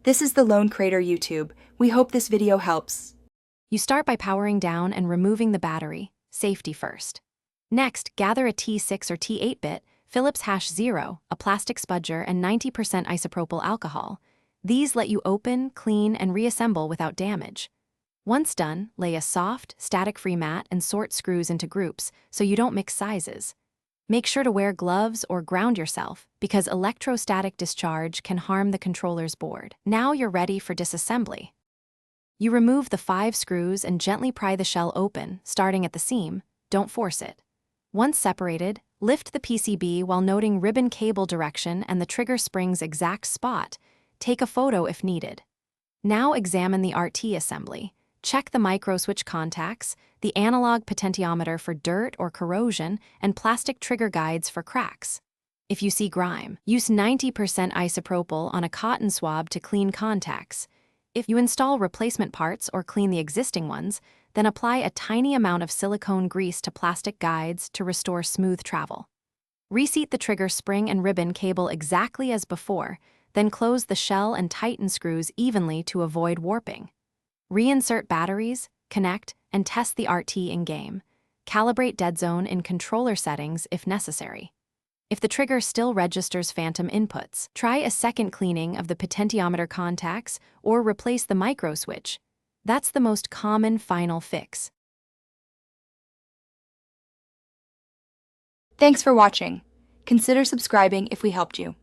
This is the Lone Crater YouTube. We hope this video helps. You start by powering down and removing the battery, safety first. Next, gather a T6 or T8 bit, Phillips #0, a plastic spudger, and 90% isopropyl alcohol. These let you open, clean, and reassemble without damage. Once done, lay a soft, static-free mat and sort screws into groups so you don't mix sizes. Make sure to wear gloves or ground yourself because electrostatic discharge can harm the controller's board. Now you're ready for disassembly. You remove the 5 screws and gently pry the shell open, starting at the seam. Don't force it. Once separated, lift the PCB while noting ribbon cable direction and the trigger spring's exact spot. Take a photo if needed. Now examine the RT assembly. Check the microswitch contacts, the analog potentiometer for dirt or corrosion, and plastic trigger guides for cracks. If you see grime, use 90% isopropyl on a cotton swab to clean contacts. If you install replacement parts or clean the existing ones, then apply a tiny amount of silicone grease to plastic guides to restore smooth travel. Reseat the trigger spring and ribbon cable exactly as before, then close the shell and tighten screws evenly to avoid warping. Reinsert batteries, connect, and test the RT in-game. Calibrate dead zone in controller settings if necessary. If the trigger still registers phantom inputs, try a second cleaning of the potentiometer contacts or replace the microswitch. That's the most common final fix. Thanks for watching. Consider subscribing if we helped you.